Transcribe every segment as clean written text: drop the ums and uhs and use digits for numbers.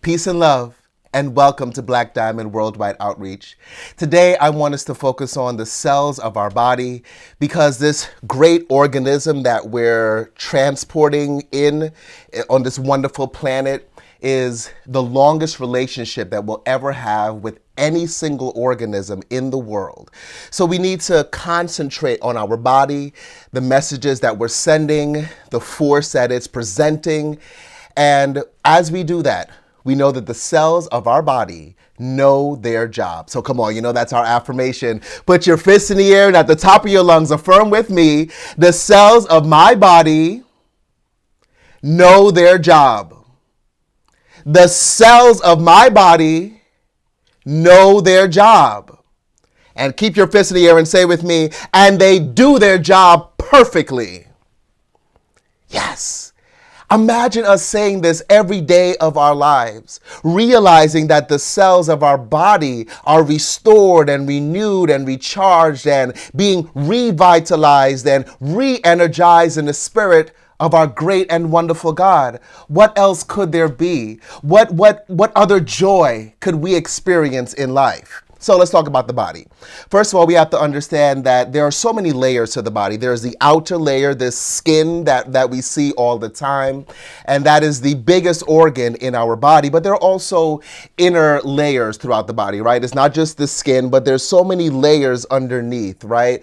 Peace and love, and welcome to Black Diamond Worldwide Outreach. Today, I want us to focus on the cells of our body because this great organism that we're transporting in on this wonderful planet is the longest relationship that we'll ever have with any single organism in the world. So we need to concentrate on our body, the messages that we're sending, the force that it's presenting. And as we do that, we know that the cells of our body know their job. So come on, that's our affirmation. Put your fists in the air and at the top of your lungs, affirm with me, the cells of my body know their job. The cells of my body know their job. And keep your fists in the air and say with me, and they do their job perfectly. Yes. Imagine us saying this every day of our lives, realizing that the cells of our body are restored and renewed and recharged and being revitalized and re-energized in the spirit of our great and wonderful God. What else could there be? What other joy could we experience in life? So let's talk about the body. First of all, we have to understand that there are so many layers to the body. There's the outer layer, this skin that we see all the time, and that is the biggest organ in our body. But there are also inner layers throughout the body, right? It's not just the skin, but there's so many layers underneath, right?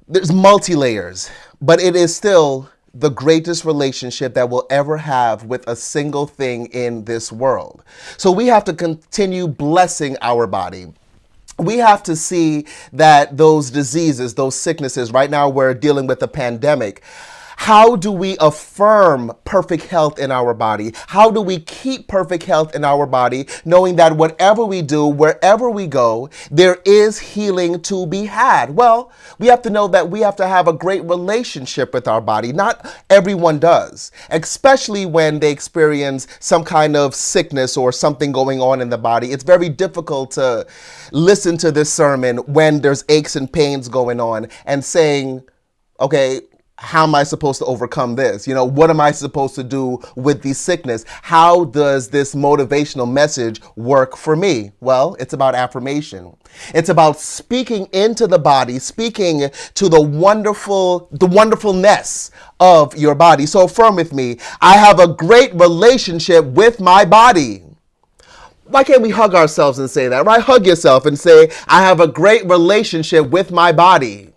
There's multi-layers, but it is still the greatest relationship that we'll ever have with a single thing in this world. So we have to continue blessing our body. We have to see that those diseases, those sicknesses, right now we're dealing with a pandemic. How do we affirm perfect health in our body? How do we keep perfect health in our body, knowing that whatever we do, wherever we go, there is healing to be had? Well, we have to know that we have to have a great relationship with our body. Not everyone does, especially when they experience some kind of sickness or something going on in the body. It's very difficult to listen to this sermon when there's aches and pains going on and saying, okay, how am I supposed to overcome this? What am I supposed to do with the sickness? How does this motivational message work for me? Well, it's about affirmation. It's about speaking into the body, speaking to the wonderfulness of your body. So affirm with me, I have a great relationship with my body. Why can't we hug ourselves and say that, right? Hug yourself and say, I have a great relationship with my body.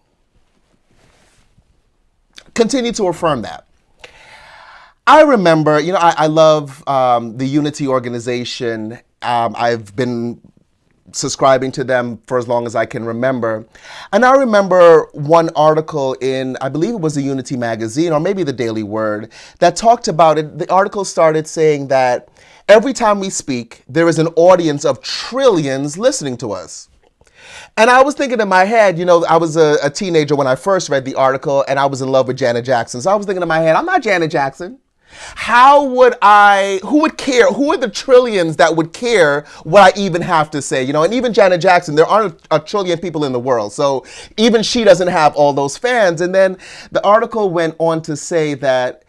Continue to affirm that. I remember, I love the Unity organization. I've been subscribing to them for as long as I can remember. And I remember one article in, I believe it was the Unity magazine or maybe the Daily Word, that talked about it. The article started saying that every time we speak, there is an audience of trillions listening to us. And I was thinking in my head, I was a teenager when I first read the article and I was in love with Janet Jackson. So I was thinking in my head, I'm not Janet Jackson. Who would care? Who are the trillions that would care what I even have to say? And even Janet Jackson, there aren't a trillion people in the world. So even she doesn't have all those fans. And then the article went on to say that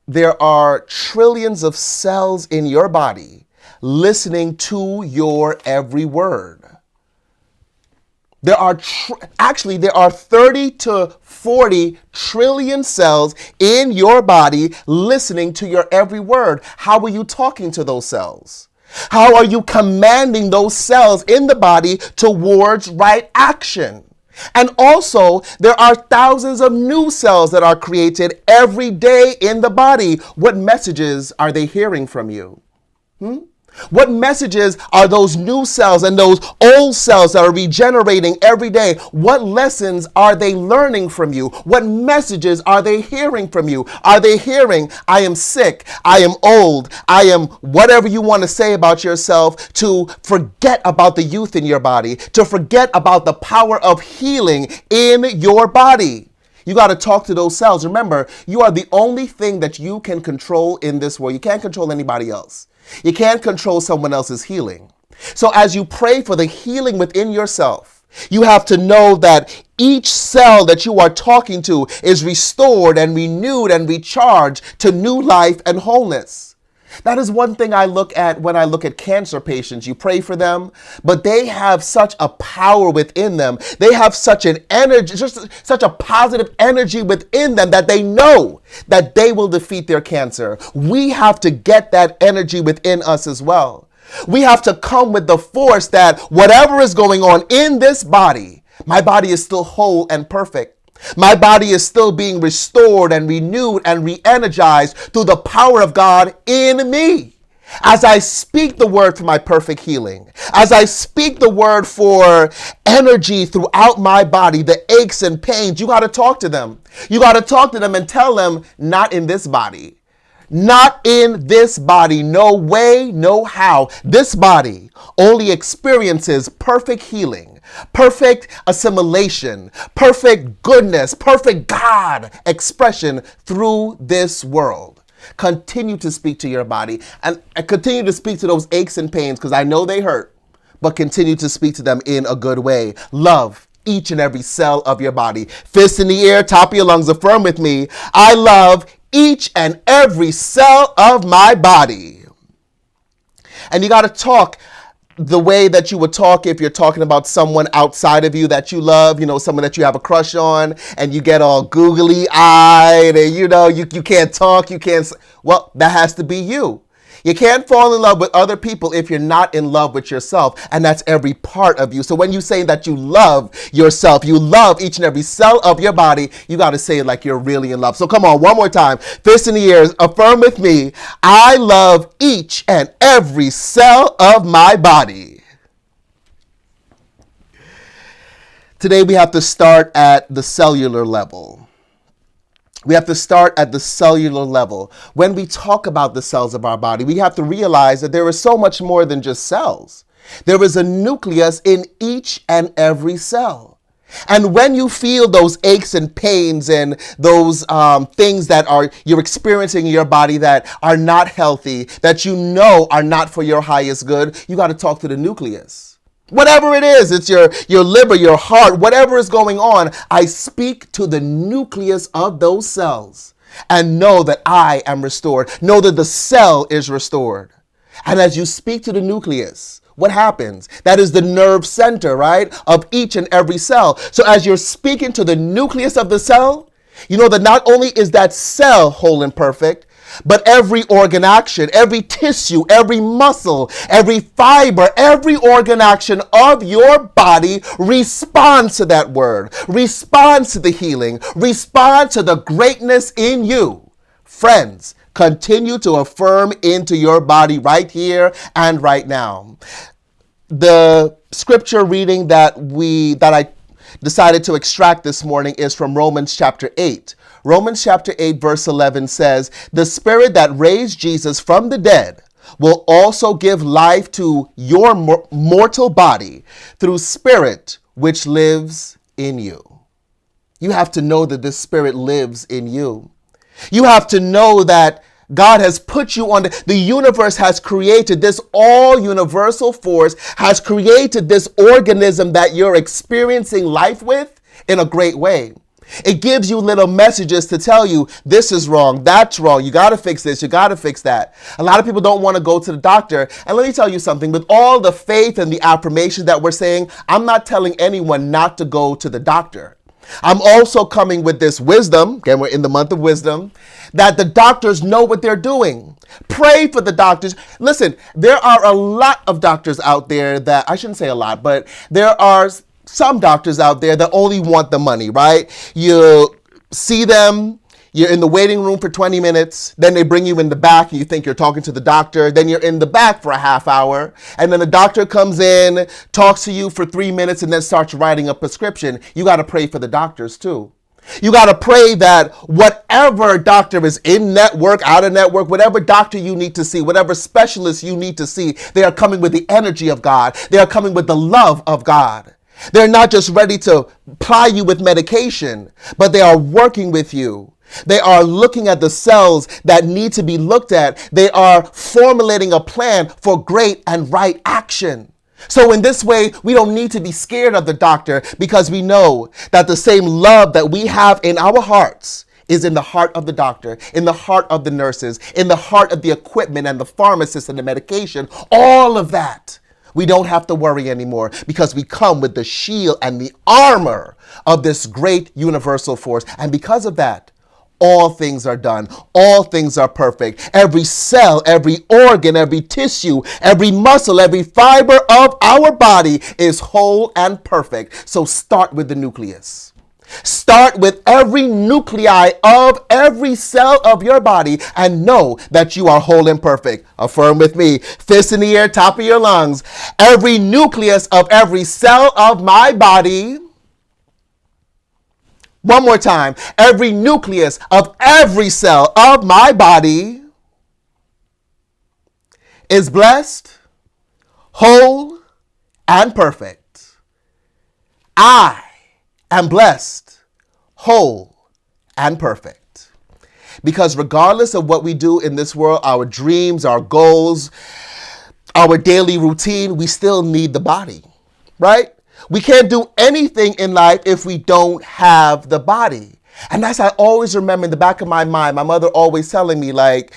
there are trillions of cells in your body listening to your every word. There are 30 to 40 trillion cells in your body listening to your every word. How are you talking to those cells? How are you commanding those cells in the body towards right action? And also, there are thousands of new cells that are created every day in the body. What messages are they hearing from you? What messages are those new cells and those old cells that are regenerating every day? What lessons are they learning from you? What messages are they hearing from you? Are they hearing, I am sick, I am old, I am whatever you want to say about yourself, to forget about the youth in your body, to forget about the power of healing in your body? You got to talk to those cells. Remember, you are the only thing that you can control in this world. You can't control anybody else. You can't control someone else's healing. So as you pray for the healing within yourself, you have to know that each cell that you are talking to is restored and renewed and recharged to new life and wholeness. That is one thing I look at when I look at cancer patients. You pray for them, but they have such a power within them. They have such an energy, just such a positive energy within them that they know that they will defeat their cancer. We have to get that energy within us as well. We have to come with the force that whatever is going on in this body, my body is still whole and perfect. My body is still being restored and renewed and re-energized through the power of God in me. As I speak the word for my perfect healing, as I speak the word for energy throughout my body, the aches and pains, you got to talk to them. You got to talk to them and tell them, not in this body. Not in this body. No way, no how. This body only experiences perfect healing, perfect assimilation, perfect goodness, perfect God expression through this world. Continue to speak to your body and continue to speak to those aches and pains, because I know they hurt, but continue to speak to them in a good way. Love each and every cell of your body. Fist in the air, top of your lungs, affirm with me. I love each and every cell of my body. And you got to talk the way that you would talk if you're talking about someone outside of you that you love, someone that you have a crush on, and you get all googly eyed and you can't talk, well, that has to be you. You can't fall in love with other people if you're not in love with yourself, and that's every part of you. So when you say that you love yourself, you love each and every cell of your body, you got to say it like you're really in love. So come on, one more time. Fist in the air, affirm with me. I love each and every cell of my body. Today we have to start at the cellular level. We have to start at the cellular level. When we talk about the cells of our body, we have to realize that there is so much more than just cells. There is a nucleus in each and every cell. And when you feel those aches and pains and those things that you're experiencing in your body that are not healthy, that are not for your highest good, you got to talk to the nucleus. Whatever it is, it's your liver, your heart, whatever is going on, I speak to the nucleus of those cells and know that I am restored. Know that the cell is restored. And as you speak to the nucleus, what happens? That is the nerve center, right, of each and every cell. So as you're speaking to the nucleus of the cell, you know that not only is that cell whole and perfect, but every organ action, every tissue, every muscle, every fiber, every organ action of your body responds to that word, responds to the healing, responds to the greatness in you. Friends, continue to affirm into your body right here and right now. The scripture reading that I decided to extract this morning is from Romans chapter 8. Romans chapter 8 verse 11 says, "The Spirit that raised Jesus from the dead will also give life to your mortal body through Spirit which lives in you." You have to know that this Spirit lives in you. You have to know that God has put you on the universe has created this all universal force, has created this organism that you're experiencing life with in a great way. It gives you little messages to tell you this is wrong, that's wrong, you got to fix this, you got to fix that. A lot of people don't want to go to the doctor. And let me tell you something, with all the faith and the affirmation that we're saying, I'm not telling anyone not to go to the doctor. I'm also coming with this wisdom, again, we're in the month of wisdom, that the doctors know what they're doing. Pray for the doctors. Listen, there are a lot of doctors out there that, I shouldn't say a lot, but there are some doctors out there that only want the money, right? You see them, you're in the waiting room for 20 minutes, then they bring you in the back and you think you're talking to the doctor, then you're in the back for a half hour, and then the doctor comes in, talks to you for 3 minutes, and then starts writing a prescription. You got to pray for the doctors too. You got to pray that whatever doctor is in network, out of network, whatever doctor you need to see, whatever specialist you need to see, they are coming with the energy of God. They are coming with the love of God. They're not just ready to ply you with medication, but they are working with you. They are looking at the cells that need to be looked at. They are formulating a plan for great and right action. So in this way, we don't need to be scared of the doctor because we know that the same love that we have in our hearts is in the heart of the doctor, in the heart of the nurses, in the heart of the equipment and the pharmacist and the medication, all of that. We don't have to worry anymore because we come with the shield and the armor of this great universal force. And because of that, all things are done. All things are perfect. Every cell, every organ, every tissue, every muscle, every fiber of our body is whole and perfect. So start with the nucleus. Start with every nuclei of every cell of your body and know that you are whole and perfect. Affirm with me. Fist in the air, top of your lungs. Every nucleus of every cell of my body. One more time. Every nucleus of every cell of my body is blessed, whole, and perfect. I am blessed, whole, and perfect. Because regardless of what we do in this world, our dreams, our goals, our daily routine, we still need the body, right? We can't do anything in life if we don't have the body. And that's, I always remember in the back of my mind, my mother always telling me, like,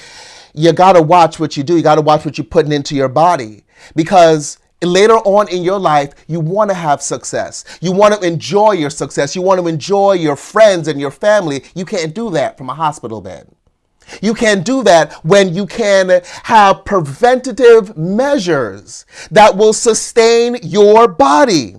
you got to watch what you do. You got to watch what you're putting into your body. Because later on in your life, you want to have success. You want to enjoy your success. You want to enjoy your friends and your family. You can't do that from a hospital bed. You can do that when you can have preventative measures that will sustain your body.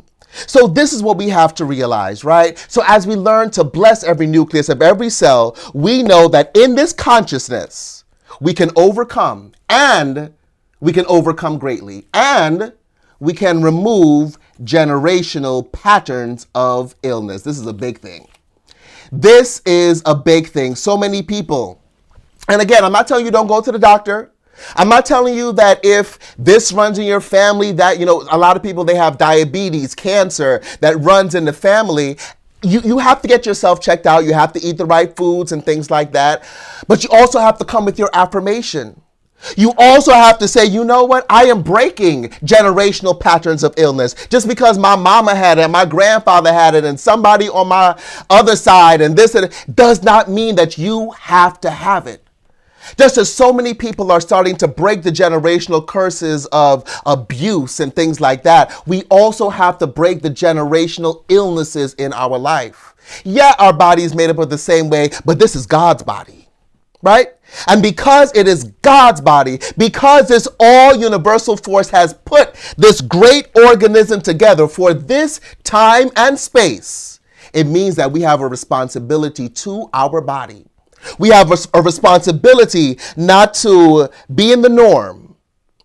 So this is what we have to realize, right? So as we learn to bless every nucleus of every cell, we know that in this consciousness, we can overcome, and we can overcome greatly, and we can remove generational patterns of illness. This is a big thing. This is a big thing. So many people, and again, I'm not telling you don't go to the doctor. I'm not telling you that if this runs in your family, that, a lot of people, they have diabetes, cancer that runs in the family. You have to get yourself checked out. You have to eat the right foods and things like that. But you also have to come with your affirmation. You also have to say, you know what? I am breaking generational patterns of illness. Just because my mama had it, my grandfather had it, and somebody on my other side and this and does not mean that you have to have it. Just as so many people are starting to break the generational curses of abuse and things like that, we also have to break the generational illnesses in our life. Yeah, our body is made up of the same way, but this is God's body, right? And because it is God's body, because this all universal force has put this great organism together for this time and space, it means that we have a responsibility to our body. We have a responsibility not to be in the norm,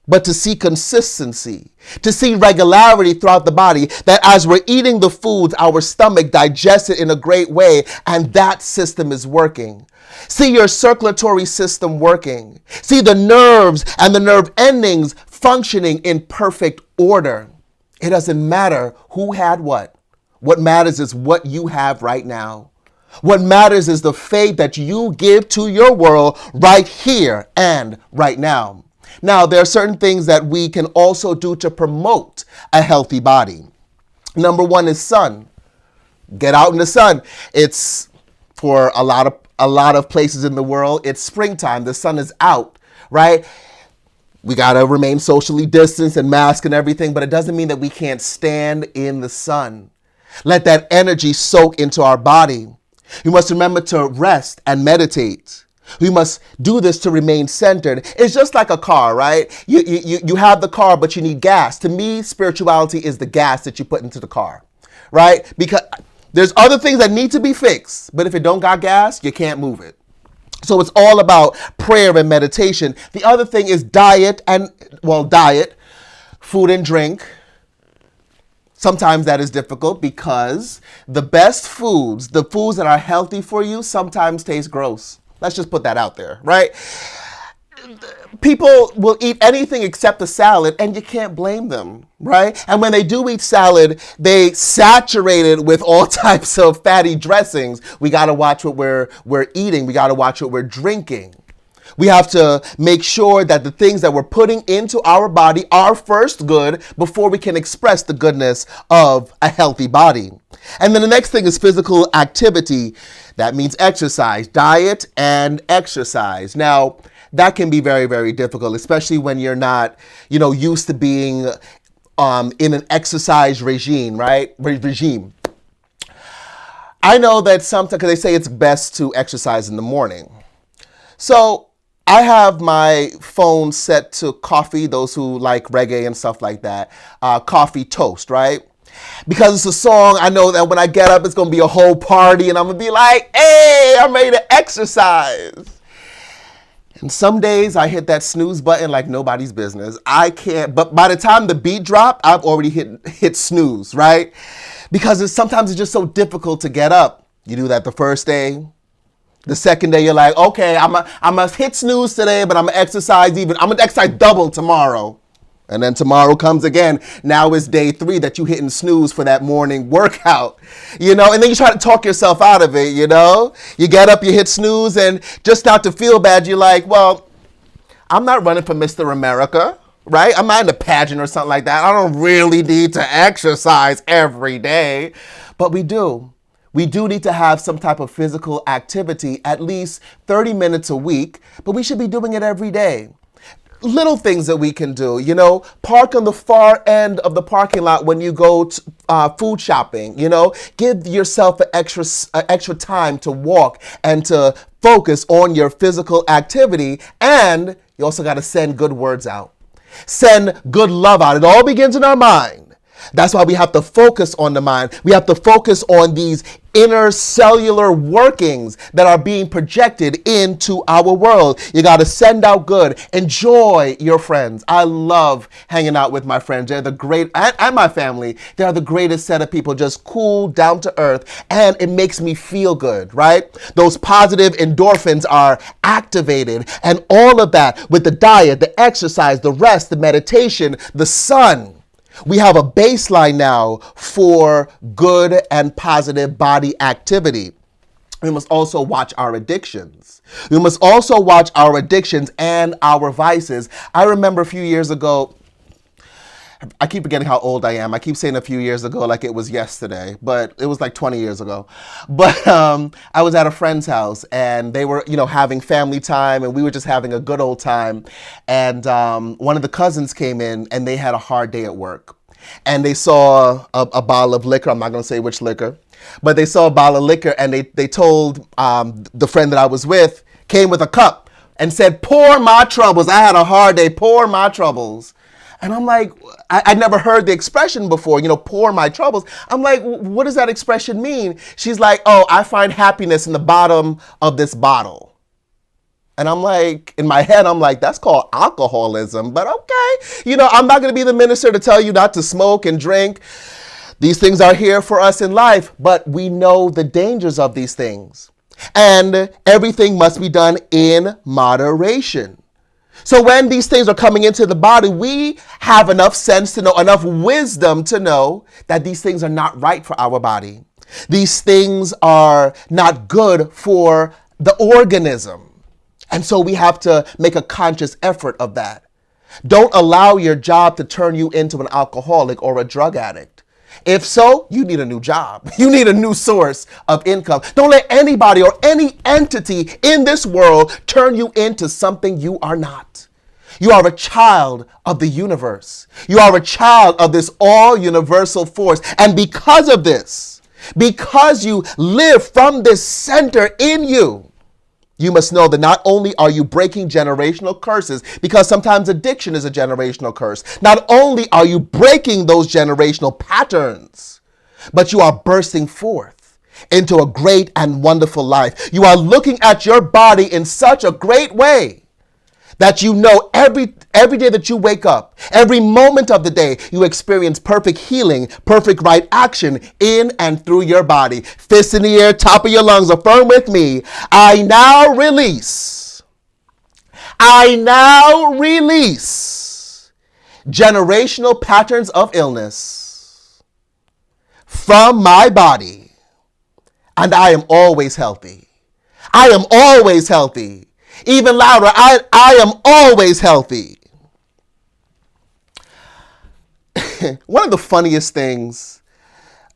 but to see consistency, to see regularity throughout the body, that as we're eating the foods, our stomach digests it in a great way, and that system is working. See your circulatory system working. See the nerves and the nerve endings functioning in perfect order. It doesn't matter who had what. What matters is what you have right now. What matters is the faith that you give to your world right here and right now. Now, there are certain things that we can also do to promote a healthy body. Number one is sun. Get out in the sun. It's for a lot of places in the world, it's springtime. The sun is out, right? We got to remain socially distanced and mask and everything, but it doesn't mean that we can't stand in the sun. Let that energy soak into our body. You must remember to rest and meditate. We must do this to remain centered. It's just like a car, right? You have the car, but you need gas. To me, spirituality is the gas that you put into the car, right? Because there's other things that need to be fixed, but if it don't got gas, you can't move it. So it's all about prayer and meditation. The other thing is diet, food and drink. Sometimes that is difficult because the best foods, the foods that are healthy for you, sometimes taste gross. Let's just put that out there, right? People will eat anything except a salad, and you can't blame them, right? And when they do eat salad, they saturate it with all types of fatty dressings. We got to watch what we're eating. We got to watch what we're drinking. We have to make sure that the things that we're putting into our body are first good before we can express the goodness of a healthy body. And then the next thing is physical activity. That means exercise, diet and exercise. Now, that can be very, very difficult, especially when you're not, used to being in an exercise regime, right? Regime. I know that sometimes, because they say it's best to exercise in the morning. So I have my phone set to coffee, those who like reggae and stuff like that, coffee toast, right? Because it's a song, I know that when I get up, it's going to be a whole party and I'm going to be like, hey, I'm ready to exercise. And some days I hit that snooze button like nobody's business. I can't, but by the time the beat drop, I've already hit snooze, right? Because sometimes it's just so difficult to get up. You do that the first day. The second day, you're like, okay, I'm gonna hit snooze today, but I'm gonna exercise double tomorrow. And then tomorrow comes again. Now it's day 3 that you hitting snooze for that morning workout, and then you try to talk yourself out of it, You get up, you hit snooze, and just not to feel bad, you're like, well, I'm not running for Mr. America, right? I'm not in a pageant or something like that. I don't really need to exercise every day, but we do. We do need to have some type of physical activity, at least 30 minutes a week, but we should be doing it every day. Little things that we can do, park on the far end of the parking lot when you go food shopping, give yourself an extra time to walk and to focus on your physical activity. And you also got to send good words out, send good love out. It all begins in our mind. That's why we have to focus on the mind. We have to focus on these inner cellular workings that are being projected into our world. You got to send out good. Enjoy your friends. I love hanging out with my friends. They're the great, and my family. They are the greatest set of people, just cool, down to earth, and it makes me feel good, right? Those positive endorphins are activated, and all of that with the diet, the exercise, the rest, the meditation, the sun. We have a baseline now for good and positive body activity. We must also watch our addictions. We must also watch our addictions and our vices. I remember a few years ago, I keep forgetting how old I am. I keep saying a few years ago like it was yesterday, but it was like 20 years ago. But I was at a friend's house and they were, having family time and we were just having a good old time. And one of the cousins came in and they had a hard day at work. And they saw a bottle of liquor. I'm not going to say which liquor, but they saw a bottle of liquor and they told the friend that I was with, came with a cup and said, pour my troubles. I had a hard day, pour my troubles. And I'm like, I'd never heard the expression before, pour my troubles. I'm like, what does that expression mean? She's like, oh, I find happiness in the bottom of this bottle. And I'm like, in my head, I'm like, that's called alcoholism, but okay. I'm not going to be the minister to tell you not to smoke and drink. These things are here for us in life, but we know the dangers of these things. And everything must be done in moderation. So when these things are coming into the body, we have enough sense to know, enough wisdom to know that these things are not right for our body. These things are not good for the organism. And so we have to make a conscious effort of that. Don't allow your job to turn you into an alcoholic or a drug addict. If so, you need a new job. You need a new source of income. Don't let anybody or any entity in this world turn you into something you are not. You are a child of the universe. You are a child of this all-universal force. And because of this, because you live from this center in you, you must know that not only are you breaking generational curses, because sometimes addiction is a generational curse, not only are you breaking those generational patterns, but you are bursting forth into a great and wonderful life. You are looking at your body in such a great way that you know every day that you wake up, every moment of the day, you experience perfect healing, perfect right action in and through your body. Fists in the air, top of your lungs, affirm with me. I now release generational patterns of illness from my body, and I am always healthy. I am always healthy. Even louder, I am always healthy. One of the funniest things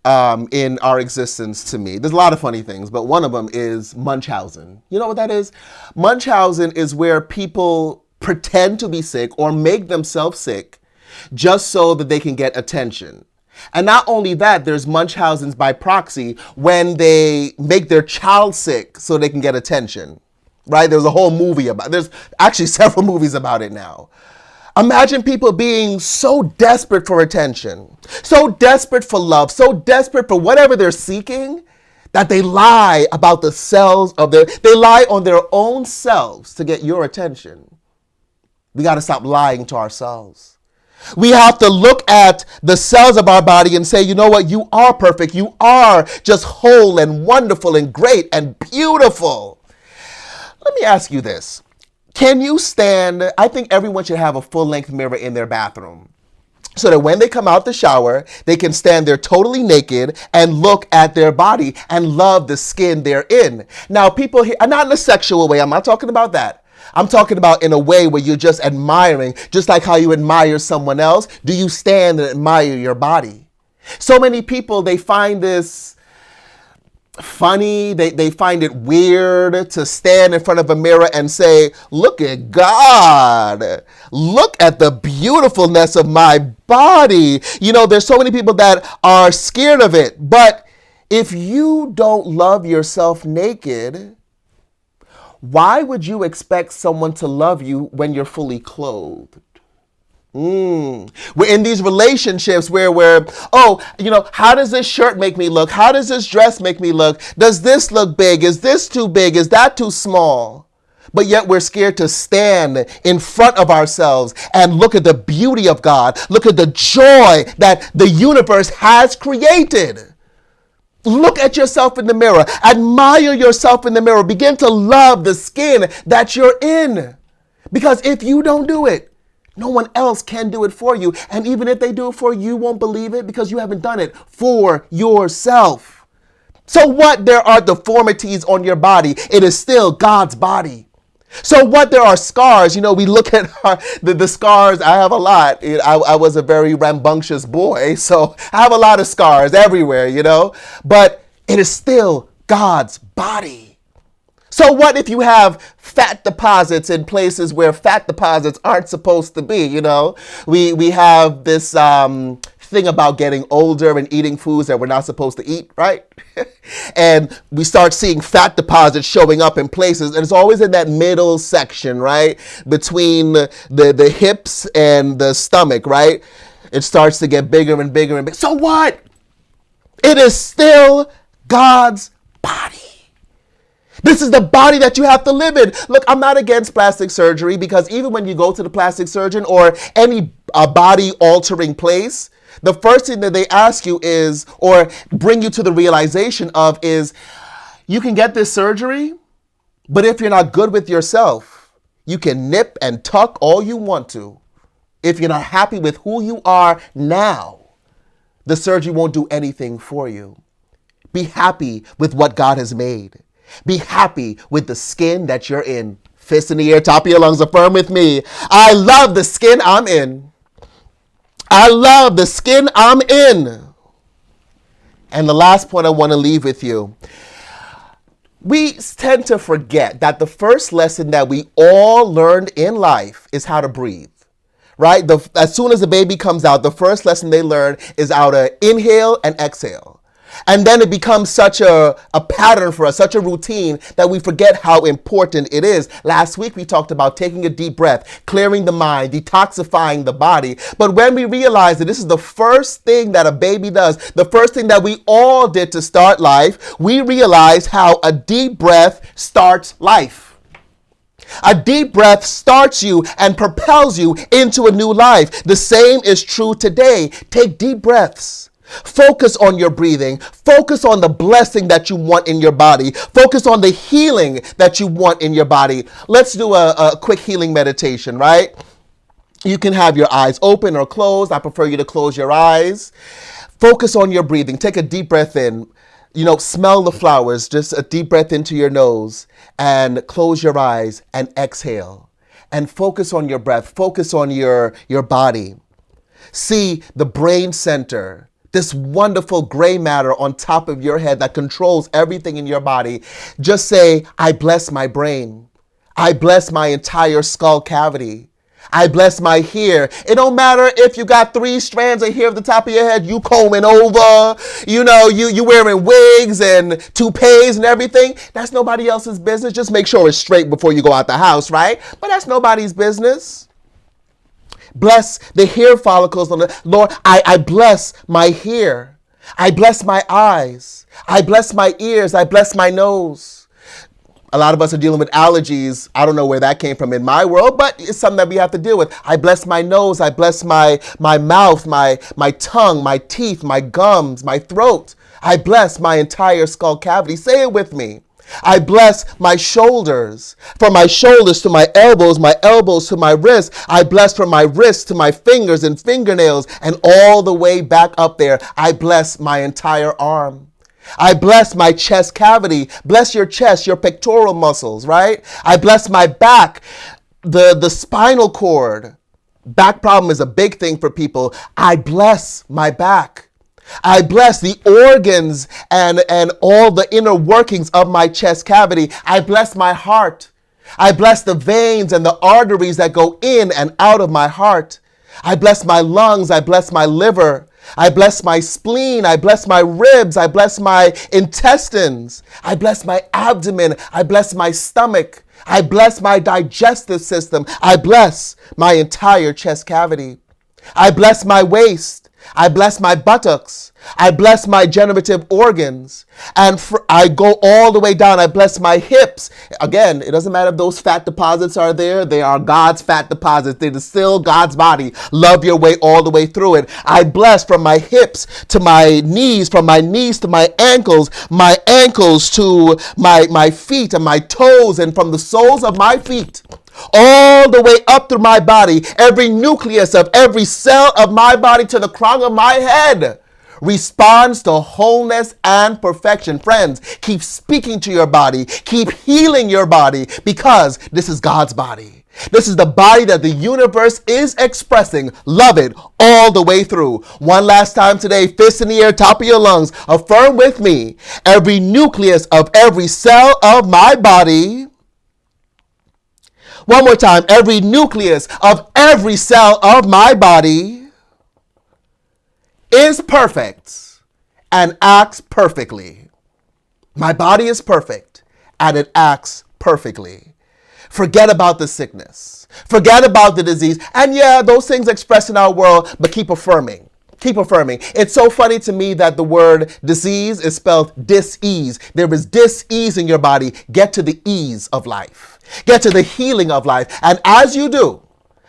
in our existence to me, there's a lot of funny things, but one of them is Munchausen. You know what that is? Munchausen is where people pretend to be sick or make themselves sick just so that they can get attention. And not only that, there's Munchausen's by proxy when they make their child sick so they can get attention, right? There's a whole movie about it. There's actually several movies about it now. Imagine people being so desperate for attention, so desperate for love, so desperate for whatever they're seeking that they lie about the cells of they lie on their own selves to get your attention. We got to stop lying to ourselves. We have to look at the cells of our body and say, you know what? You are perfect. You are just whole and wonderful and great and beautiful. Let me ask you this. Can you stand, I think everyone should have a full-length mirror in their bathroom so that when they come out the shower, they can stand there totally naked and look at their body and love the skin they're in. Now, people here, not in a sexual way, I'm not talking about that. I'm talking about in a way where you're just admiring, just like how you admire someone else. Do you stand and admire your body? So many people, they find this funny, they find it weird to stand in front of a mirror and say, look at God, look at the beautifulness of my body. You know, there's so many people that are scared of it. But if you don't love yourself naked, why would you expect someone to love you when you're fully clothed? We're in these relationships where we're, how does this shirt make me look? How does this dress make me look? Does this look big? Is this too big? Is that too small? But yet we're scared to stand in front of ourselves and look at the beauty of God. Look at the joy that the universe has created. Look at yourself in the mirror. Admire yourself in the mirror. Begin to love the skin that you're in. Because if you don't do it, no one else can do it for you. And even if they do it for you, you won't believe it because you haven't done it for yourself. So what? There are deformities on your body. It is still God's body. So what? There are scars. You know, we look at the scars. I have a lot. I was a very rambunctious boy, so I have a lot of scars everywhere, you know. But it is still God's body. So what if you have fat deposits in places where fat deposits aren't supposed to be, you know? We have this thing about getting older and eating foods that we're not supposed to eat, right? And we start seeing fat deposits showing up in places, and it's always in that middle section, right? Between the hips and the stomach, right? It starts to get bigger and bigger and bigger. So what? It is still God's body. This is the body that you have to live in. Look, I'm not against plastic surgery because even when you go to the plastic surgeon or any body altering place, the first thing that they ask you is, or bring you to the realization of is, you can get this surgery, but if you're not good with yourself, you can nip and tuck all you want to. If you're not happy with who you are now, the surgery won't do anything for you. Be happy with what God has made. Be happy with the skin that you're in. Fist in the air, top of your lungs, affirm with me. I love the skin I'm in. I love the skin I'm in. And the last point I want to leave with you. We tend to forget that the first lesson that we all learned in life is how to breathe. Right? As soon as the baby comes out, the first lesson they learn is how to inhale and exhale. And then it becomes such a pattern for us, such a routine, that we forget how important it is. Last week, we talked about taking a deep breath, clearing the mind, detoxifying the body. But when we realize that this is the first thing that a baby does, the first thing that we all did to start life, we realize how a deep breath starts life. A deep breath starts you and propels you into a new life. The same is true today. Take deep breaths. Focus on your breathing. Focus on the blessing that you want in your body. Focus on the healing that you want in your body. Let's do a quick healing meditation, right? You can have your eyes open or closed. I prefer you to close your eyes. Focus on your breathing. Take a deep breath in. Smell the flowers. Just a deep breath into your nose and close your eyes and exhale. And focus on your breath. Focus on your body. See the brain center, this wonderful gray matter on top of your head that controls everything in your body. Just say, I bless my brain. I bless my entire skull cavity. I bless my hair. It don't matter if you got 3 strands of hair at the top of your head, you combing over, you wearing wigs and toupees and everything. That's nobody else's business. Just make sure it's straight before you go out the house, right? But that's nobody's business. Bless the hair follicles on the Lord. I bless my hair. I bless my eyes. I bless my ears. I bless my nose. A lot of us are dealing with allergies. I don't know where that came from in my world, but it's something that we have to deal with. I bless my nose. I bless my mouth, my tongue, my teeth, my gums, my throat. I bless my entire skull cavity. Say it with me. I bless my shoulders. From my shoulders to my elbows to my wrists. I bless from my wrists to my fingers and fingernails and all the way back up there. I bless my entire arm. I bless my chest cavity. Bless your chest, your pectoral muscles, right? I bless my back, the spinal cord. Back problem is a big thing for people. I bless my back. I bless the organs and all the inner workings of my chest cavity. I bless my heart. I bless the veins and the arteries that go in and out of my heart. I bless my lungs. I bless my liver. I bless my spleen. I bless my ribs. I bless my intestines. I bless my abdomen. I bless my stomach. I bless my digestive system. I bless my entire chest cavity. I bless my waist. I bless my buttocks. I bless my generative organs. And I go all the way down. I bless my hips. Again, it doesn't matter if those fat deposits are there. They are God's fat deposits. They're still God's body. Love your way all the way through it. I bless from my hips to my knees, from my knees to my ankles to my feet and my toes, and from the soles of my feet all the way up through my body, every nucleus of every cell of my body to the crown of my head responds to wholeness and perfection. Friends, keep speaking to your body. Keep healing your body, because this is God's body. This is the body that the universe is expressing. Love it all the way through. One last time today, fist in the air, top of your lungs. Affirm with me. Every nucleus of every cell of my body. One more time. Every nucleus of every cell of my body is perfect and acts perfectly. My body is perfect and it acts perfectly. Forget about the sickness. Forget about the disease. And yeah, those things express in our world, but keep affirming. Keep affirming. It's so funny to me that the word disease is spelled dis-ease. There is dis-ease in your body. Get to the ease of life. Get to the healing of life. And as you do,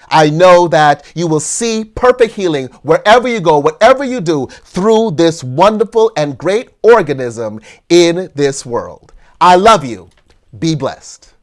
I know that you will see perfect healing wherever you go, whatever you do, through this wonderful and great organism in this world. I love you. Be blessed.